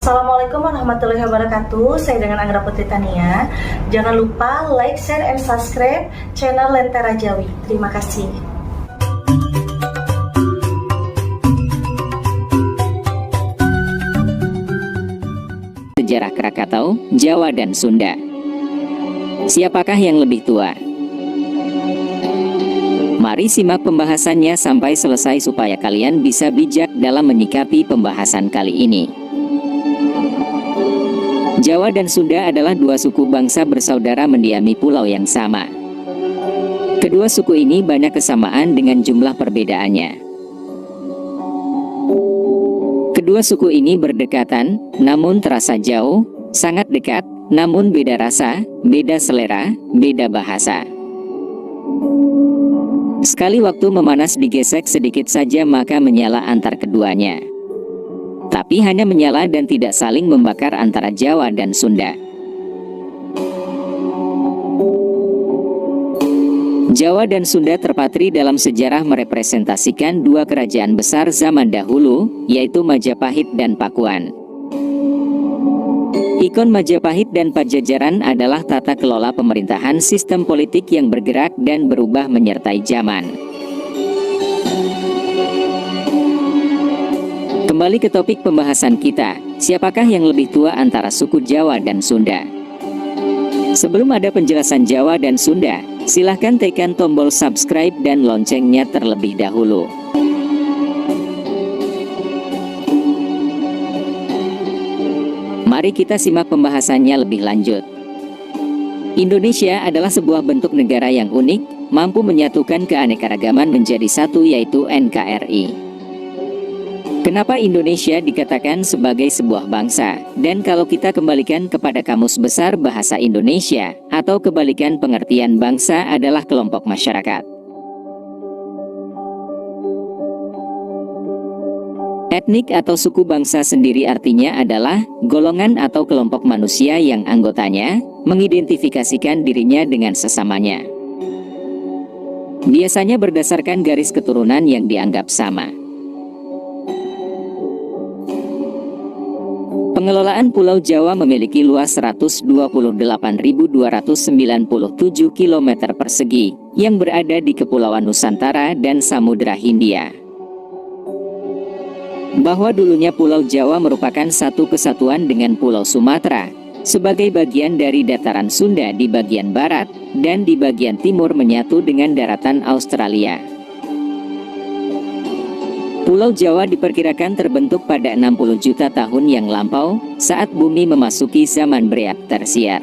Assalamualaikum warahmatullahi wabarakatuh. Saya dengan Anggra Putri Tania. Jangan lupa like, share, and subscribe channel Lentera Jawi. Terima kasih. Sejarah Krakatau, Jawa dan Sunda. Siapakah yang lebih tua? Mari simak pembahasannya sampai selesai supaya kalian bisa bijak dalam menyikapi pembahasan kali ini. Jawa dan Sunda adalah dua suku bangsa bersaudara mendiami pulau yang sama. Kedua suku ini banyak kesamaan dengan jumlah perbedaannya. Kedua suku ini berdekatan, namun terasa jauh, sangat dekat, namun beda rasa, beda selera, beda bahasa. Sekali waktu memanas digesek sedikit saja maka menyala antar keduanya. Tapi hanya menyala dan tidak saling membakar antara Jawa dan Sunda. Jawa dan Sunda terpatri dalam sejarah merepresentasikan dua kerajaan besar zaman dahulu, yaitu Majapahit dan Pakuan. Ikon Majapahit dan Pajajaran adalah tata kelola pemerintahan sistem politik yang bergerak dan berubah menyertai zaman. Kembali ke topik pembahasan kita, siapakah yang lebih tua antara suku Jawa dan Sunda? Sebelum ada penjelasan Jawa dan Sunda, silahkan tekan tombol subscribe dan loncengnya terlebih dahulu. Mari kita simak pembahasannya lebih lanjut. Indonesia adalah sebuah bentuk negara yang unik, mampu menyatukan keanekaragaman menjadi satu yaitu NKRI. Kenapa Indonesia dikatakan sebagai sebuah bangsa? Dan kalau kita kembalikan kepada Kamus Besar Bahasa Indonesia, atau kebalikan pengertian bangsa adalah kelompok masyarakat. Etnik atau suku bangsa sendiri artinya adalah golongan atau kelompok manusia yang anggotanya mengidentifikasikan dirinya dengan sesamanya. Biasanya berdasarkan garis keturunan yang dianggap sama. Pengelolaan Pulau Jawa memiliki luas 128.297 km persegi yang berada di Kepulauan Nusantara dan Samudra Hindia. Bahwa dulunya Pulau Jawa merupakan satu kesatuan dengan Pulau Sumatera, sebagai bagian dari dataran Sunda di bagian barat, dan di bagian timur menyatu dengan daratan Australia. Pulau Jawa diperkirakan terbentuk pada 60 juta tahun yang lampau, saat bumi memasuki zaman Break Tersier.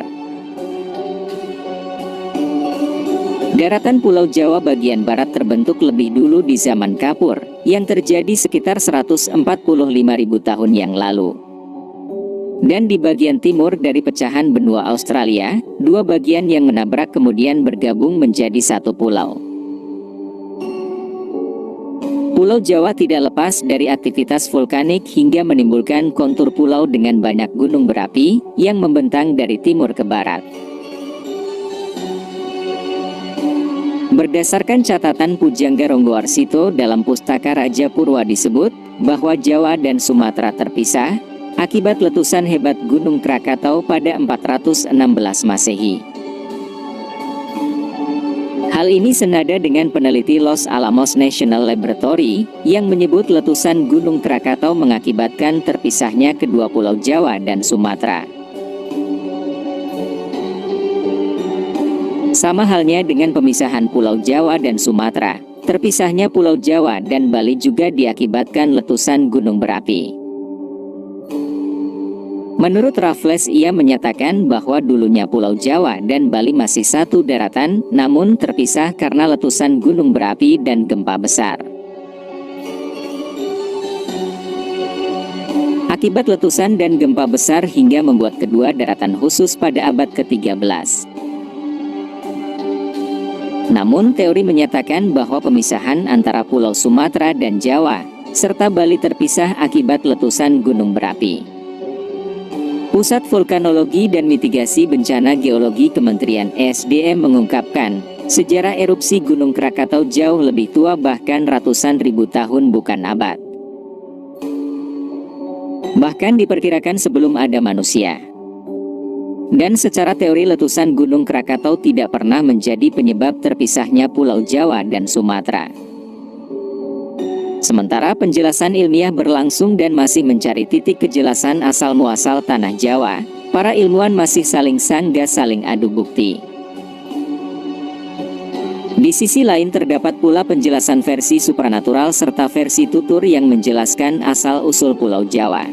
Daratan Pulau Jawa bagian barat terbentuk lebih dulu di zaman Kapur, yang terjadi sekitar 145.000 tahun yang lalu. Dan di bagian timur dari pecahan benua Australia, dua bagian yang menabrak kemudian bergabung menjadi satu pulau. Pulau Jawa tidak lepas dari aktivitas vulkanik hingga menimbulkan kontur pulau dengan banyak gunung berapi yang membentang dari timur ke barat. Berdasarkan catatan Pujangga Ronggowarsito dalam Pustaka Raja Purwa disebut bahwa Jawa dan Sumatera terpisah akibat letusan hebat Gunung Krakatau pada 416 Masehi. Hal ini senada dengan peneliti Los Alamos National Laboratory yang menyebut letusan Gunung Krakatau mengakibatkan terpisahnya kedua pulau Jawa dan Sumatera. Sama halnya dengan pemisahan Pulau Jawa dan Sumatera, terpisahnya Pulau Jawa dan Bali juga diakibatkan letusan gunung berapi. Menurut Raffles, ia menyatakan bahwa dulunya Pulau Jawa dan Bali masih satu daratan, namun terpisah karena letusan gunung berapi dan gempa besar. Akibat letusan dan gempa besar hingga membuat kedua daratan khusus pada abad ke-13. Namun teori menyatakan bahwa pemisahan antara Pulau Sumatera dan Jawa, serta Bali terpisah akibat letusan gunung berapi. Pusat Vulkanologi dan Mitigasi Bencana Geologi Kementerian ESDM mengungkapkan, sejarah erupsi Gunung Krakatau jauh lebih tua bahkan ratusan ribu tahun bukan abad. Bahkan diperkirakan sebelum ada manusia. Dan secara teori letusan Gunung Krakatau tidak pernah menjadi penyebab terpisahnya Pulau Jawa dan Sumatera. Sementara penjelasan ilmiah berlangsung dan masih mencari titik kejelasan asal-muasal tanah Jawa, para ilmuwan masih saling sanggah saling adu bukti. Di sisi lain terdapat pula penjelasan versi supranatural serta versi tutur yang menjelaskan asal-usul Pulau Jawa.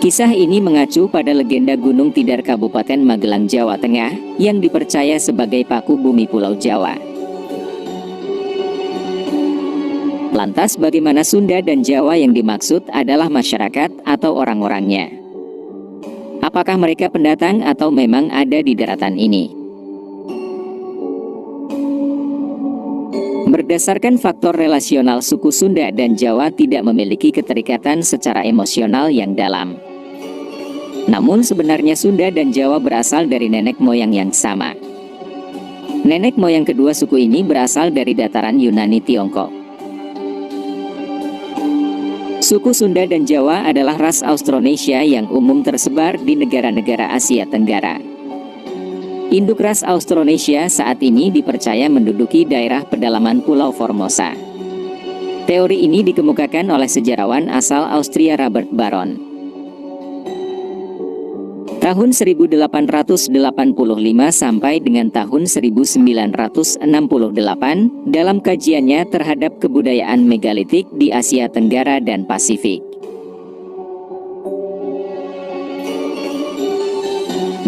Kisah ini mengacu pada legenda Gunung Tidar Kabupaten Magelang, Jawa Tengah, yang dipercaya sebagai paku bumi Pulau Jawa. Lantas bagaimana Sunda dan Jawa yang dimaksud adalah masyarakat atau orang-orangnya? Apakah mereka pendatang atau memang ada di daratan ini? Berdasarkan faktor relasional, suku Sunda dan Jawa tidak memiliki keterikatan secara emosional yang dalam. Namun sebenarnya Sunda dan Jawa berasal dari nenek moyang yang sama. Nenek moyang kedua suku ini berasal dari dataran Yunani Tiongkok. Suku Sunda dan Jawa adalah ras Austronesia yang umum tersebar di negara-negara Asia Tenggara. Induk ras Austronesia saat ini dipercaya menduduki daerah pedalaman Pulau Formosa. Teori ini dikemukakan oleh sejarawan asal Austria Robert Baron. Tahun 1885 sampai dengan tahun 1968 dalam kajiannya terhadap kebudayaan megalitik di Asia Tenggara dan Pasifik.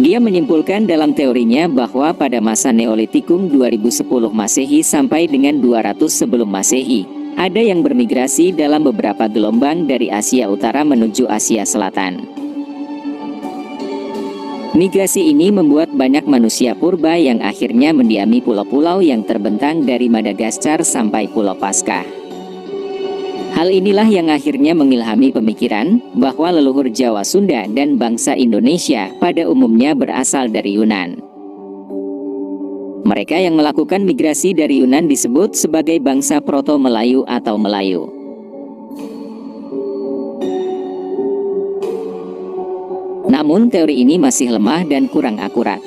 Dia menyimpulkan dalam teorinya bahwa pada masa Neolitikum 2010 Masehi sampai dengan 200 sebelum Masehi, ada yang bermigrasi dalam beberapa gelombang dari Asia Utara menuju Asia Selatan. Migrasi ini membuat banyak manusia purba yang akhirnya mendiami pulau-pulau yang terbentang dari Madagaskar sampai Pulau Paskah. Hal inilah yang akhirnya mengilhami pemikiran bahwa leluhur Jawa, Sunda, dan bangsa Indonesia pada umumnya berasal dari Yunan. Mereka yang melakukan migrasi dari Yunan disebut sebagai bangsa Proto-Melayu atau Melayu. Namun teori ini masih lemah dan kurang akurat.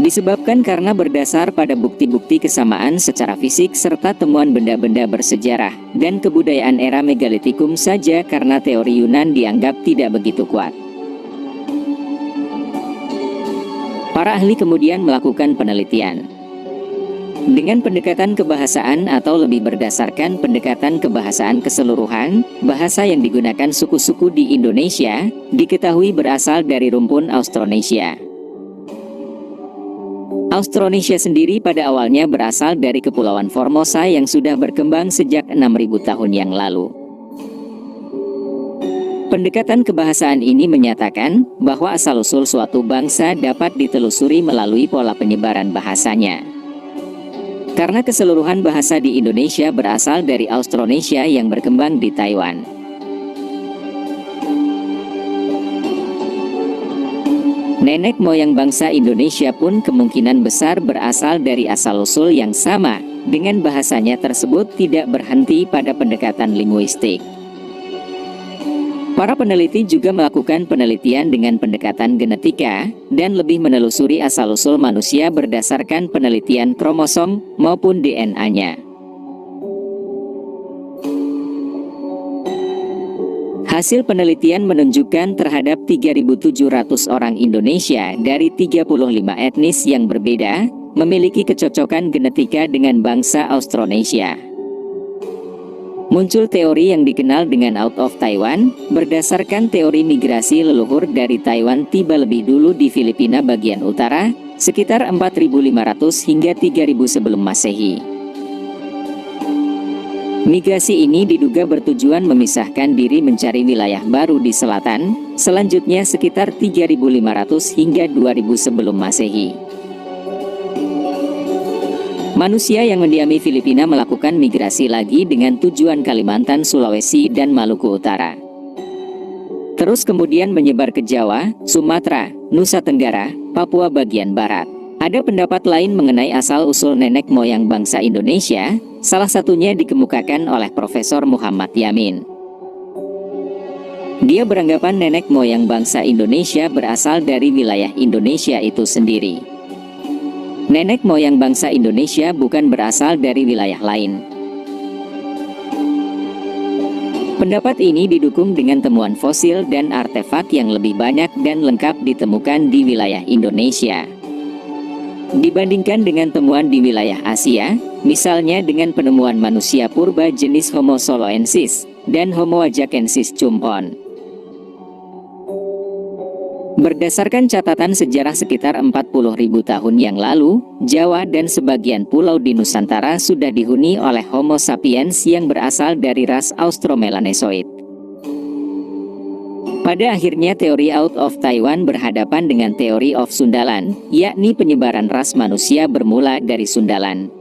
Disebabkan karena berdasar pada bukti-bukti kesamaan secara fisik serta temuan benda-benda bersejarah dan kebudayaan era megalitikum saja, karena teori Yunan dianggap tidak begitu kuat. Para ahli kemudian melakukan penelitian. Dengan pendekatan kebahasaan atau lebih berdasarkan pendekatan kebahasaan keseluruhan, bahasa yang digunakan suku-suku di Indonesia diketahui berasal dari rumpun Austronesia. Austronesia sendiri pada awalnya berasal dari Kepulauan Formosa yang sudah berkembang sejak 6.000 tahun yang lalu. Pendekatan kebahasaan ini menyatakan bahwa asal-usul suatu bangsa dapat ditelusuri melalui pola penyebaran bahasanya. Karena keseluruhan bahasa di Indonesia berasal dari Austronesia yang berkembang di Taiwan. Nenek moyang bangsa Indonesia pun kemungkinan besar berasal dari asal-usul yang sama, dengan bahasanya tersebut tidak berhenti pada pendekatan linguistik. Para peneliti juga melakukan penelitian dengan pendekatan genetika, dan lebih menelusuri asal-usul manusia berdasarkan penelitian kromosom maupun DNA-nya. Hasil penelitian menunjukkan terhadap 3.700 orang Indonesia dari 35 etnis yang berbeda, memiliki kecocokan genetika dengan bangsa Austronesia. Muncul teori yang dikenal dengan Out of Taiwan, berdasarkan teori migrasi leluhur dari Taiwan tiba lebih dulu di Filipina bagian utara, sekitar 4.500 hingga 3.000 sebelum Masehi. Migrasi ini diduga bertujuan memisahkan diri mencari wilayah baru di selatan, selanjutnya sekitar 3.500 hingga 2.000 sebelum Masehi. Manusia yang mendiami Filipina melakukan migrasi lagi dengan tujuan Kalimantan, Sulawesi, dan Maluku Utara. Terus kemudian menyebar ke Jawa, Sumatera, Nusa Tenggara, Papua bagian barat. Ada pendapat lain mengenai asal-usul nenek moyang bangsa Indonesia, salah satunya dikemukakan oleh Profesor Muhammad Yamin. Dia beranggapan nenek moyang bangsa Indonesia berasal dari wilayah Indonesia itu sendiri. Nenek moyang bangsa Indonesia bukan berasal dari wilayah lain. Pendapat ini didukung dengan temuan fosil dan artefak yang lebih banyak dan lengkap ditemukan di wilayah Indonesia dibandingkan dengan temuan di wilayah Asia, misalnya dengan penemuan manusia purba jenis Homo soloensis dan Homo ajacensis cumpon. Berdasarkan catatan sejarah sekitar 40.000 tahun yang lalu, Jawa dan sebagian pulau di Nusantara sudah dihuni oleh Homo sapiens yang berasal dari ras Austromelanesoid. Pada akhirnya teori out of Taiwan berhadapan dengan teori of Sundaland, yakni penyebaran ras manusia bermula dari Sundaland.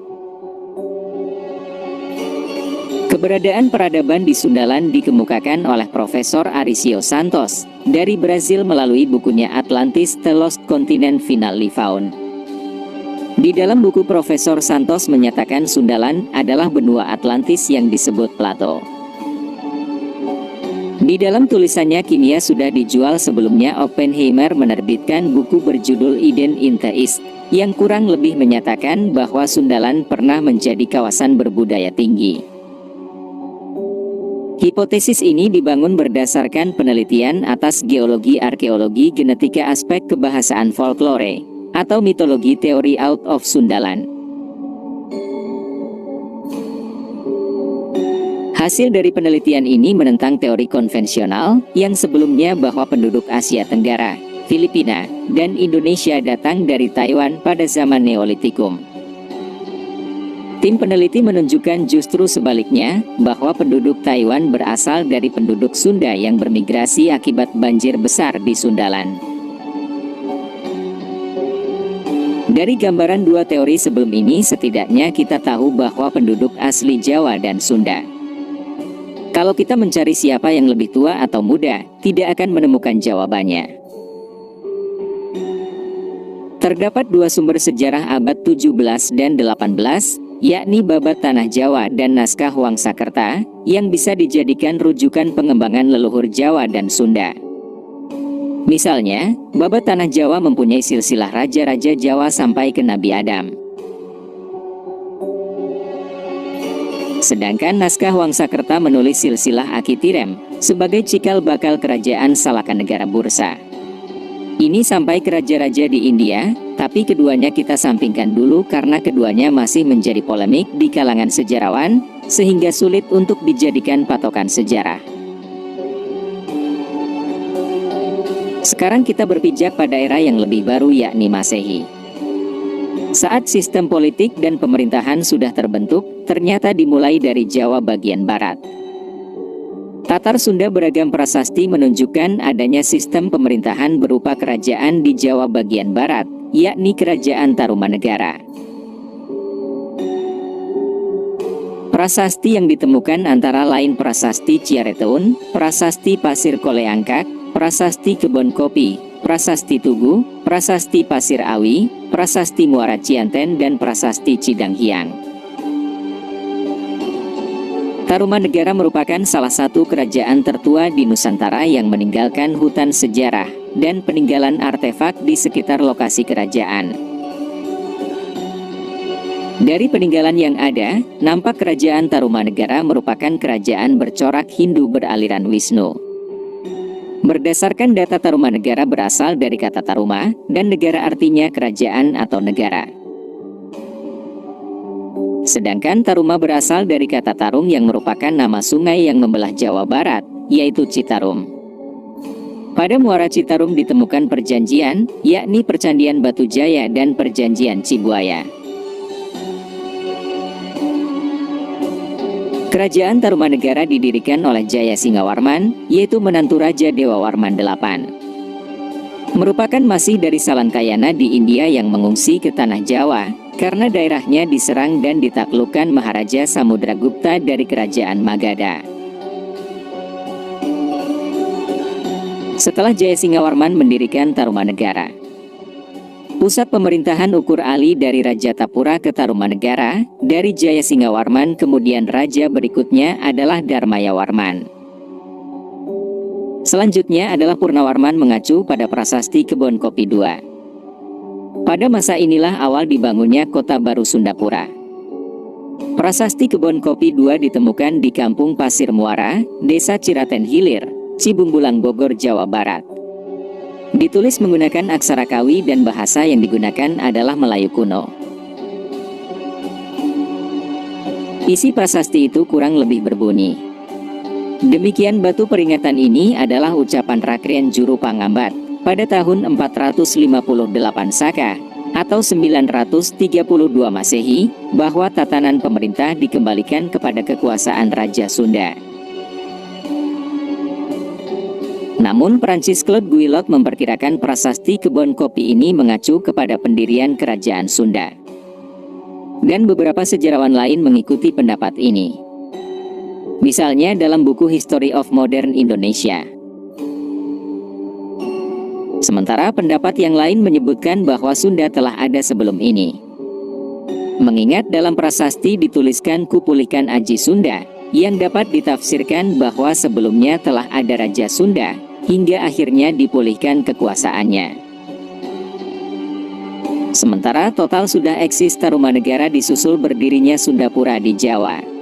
Keberadaan peradaban di Sundaland dikemukakan oleh Profesor Arisio Santos dari Brazil melalui bukunya Atlantis: The Lost Continent Finally Found. Di dalam buku Profesor Santos menyatakan Sundaland adalah benua Atlantis yang disebut Plato. Di dalam tulisannya Kimia sudah dijual sebelumnya. Oppenheimer menerbitkan buku berjudul Eden in the East yang kurang lebih menyatakan bahwa Sundaland pernah menjadi kawasan berbudaya tinggi. Hipotesis ini dibangun berdasarkan penelitian atas geologi, arkeologi, genetika, aspek kebahasaan, folklore, atau mitologi, teori out of Sundaland. Hasil dari penelitian ini menentang teori konvensional yang sebelumnya bahwa penduduk Asia Tenggara, Filipina, dan Indonesia datang dari Taiwan pada zaman Neolitikum. Tim peneliti menunjukkan justru sebaliknya, bahwa penduduk Taiwan berasal dari penduduk Sunda yang bermigrasi akibat banjir besar di Sundaland. Dari gambaran dua teori sebelum ini, setidaknya kita tahu bahwa penduduk asli Jawa dan Sunda. Kalau kita mencari siapa yang lebih tua atau muda, tidak akan menemukan jawabannya. Terdapat dua sumber sejarah abad 17 dan 18, yakni Babat Tanah Jawa dan Naskah Wangsakerta, yang bisa dijadikan rujukan pengembangan leluhur Jawa dan Sunda. Misalnya, Babat Tanah Jawa mempunyai silsilah raja-raja Jawa sampai ke Nabi Adam. Sedangkan Naskah Wangsakerta menulis silsilah Akitirem sebagai cikal bakal kerajaan Salaka Negara Bursa. Ini sampai ke raja-raja di India, tapi keduanya kita sampingkan dulu karena keduanya masih menjadi polemik di kalangan sejarawan, sehingga sulit untuk dijadikan patokan sejarah. Sekarang kita berpijak pada era yang lebih baru, yakni Masehi. Saat sistem politik dan pemerintahan sudah terbentuk, ternyata dimulai dari Jawa bagian barat. Tatar Sunda beragam prasasti menunjukkan adanya sistem pemerintahan berupa kerajaan di Jawa bagian barat, yakni Kerajaan Tarumanegara. Prasasti yang ditemukan antara lain Prasasti Ciareteun, Prasasti Pasir Koleangkak, Prasasti Kebon Kopi, Prasasti Tugu, Prasasti Pasir Awi, Prasasti Muara Cianten, dan Prasasti Cidang Hiang. Tarumanegara merupakan salah satu kerajaan tertua di Nusantara yang meninggalkan hutan sejarah dan peninggalan artefak di sekitar lokasi kerajaan. Dari peninggalan yang ada, nampak kerajaan Tarumanegara merupakan kerajaan bercorak Hindu beraliran Wisnu. Berdasarkan data, Tarumanegara berasal dari kata Taruma, dan negara artinya kerajaan atau negara. Sedangkan Taruma berasal dari kata Tarung yang merupakan nama sungai yang membelah Jawa Barat, yaitu Citarum. Pada Muara Citarum ditemukan perjanjian, yakni Percandian Batu Jaya dan Perjanjian Cibuaya. Kerajaan Tarumanegara didirikan oleh Jaya Singawarman, yaitu menantu Raja Dewa Warman VIII. Merupakan masih dari Salankayana di India yang mengungsi ke Tanah Jawa, karena daerahnya diserang dan ditaklukkan Maharaja Samudragupta dari Kerajaan Magadha. Setelah Jaya Singawarman mendirikan Tarumanegara, pusat pemerintahan ukur ali dari Raja Tapura ke Tarumanegara, dari Jaya Singawarman kemudian raja berikutnya adalah Dharmayawarman. Selanjutnya adalah Purnawarman mengacu pada prasasti Kebon Kopi II. Pada masa inilah awal dibangunnya kota baru Sundapura. Prasasti Kebon Kopi II ditemukan di Kampung Pasir Muara, Desa Ciraten Hilir, Cibungbulang, Bogor, Jawa Barat. Ditulis menggunakan aksara Kawi dan bahasa yang digunakan adalah Melayu kuno. Isi prasasti itu kurang lebih berbunyi. Demikian batu peringatan ini adalah ucapan Rakrien Juru Pangambat pada tahun 458 Saka atau 932 Masehi bahwa tatanan pemerintah dikembalikan kepada kekuasaan Raja Sunda. Namun Prancis Claude Guillot memperkirakan prasasti Kebon Kopi ini mengacu kepada pendirian Kerajaan Sunda. Dan beberapa sejarawan lain mengikuti pendapat ini. Misalnya dalam buku History of Modern Indonesia. Sementara pendapat yang lain menyebutkan bahwa Sunda telah ada sebelum ini. Mengingat dalam prasasti dituliskan Kupulihkan Aji Sunda, yang dapat ditafsirkan bahwa sebelumnya telah ada Raja Sunda, hingga akhirnya dipulihkan kekuasaannya. Sementara total sudah eksis Tarumanegara disusul berdirinya Sundapura di Jawa.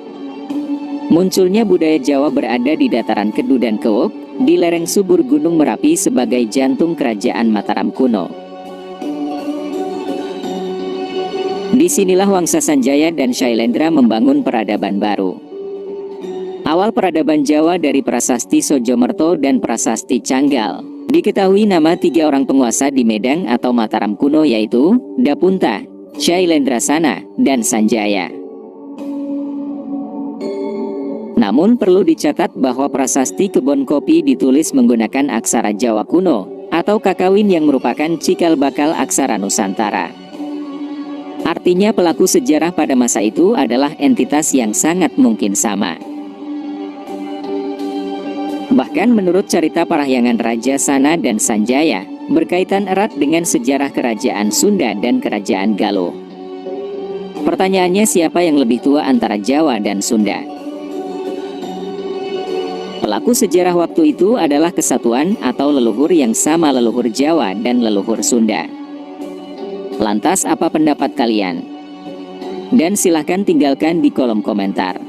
Munculnya budaya Jawa berada di dataran Kedu dan Kewok, di lereng subur Gunung Merapi sebagai jantung kerajaan Mataram kuno. Disinilah Wangsa Sanjaya dan Shailendra membangun peradaban baru. Awal peradaban Jawa dari Prasasti Sojomerto dan Prasasti Canggal. Diketahui nama 3 orang penguasa di Medang atau Mataram kuno yaitu Dapunta, Shailendrasana, dan Sanjaya. Namun perlu dicatat bahwa prasasti Kebon Kopi ditulis menggunakan aksara Jawa kuno atau Kakawin yang merupakan cikal bakal aksara Nusantara. Artinya pelaku sejarah pada masa itu adalah entitas yang sangat mungkin sama. Bahkan menurut cerita parahyangan Raja Sana dan Sanjaya, berkaitan erat dengan sejarah kerajaan Sunda dan kerajaan Galuh. Pertanyaannya, siapa yang lebih tua antara Jawa dan Sunda? Pelaku sejarah waktu itu adalah kesatuan atau leluhur yang sama leluhur Jawa dan leluhur Sunda. Lantas apa pendapat kalian? Dan silahkan tinggalkan di kolom komentar.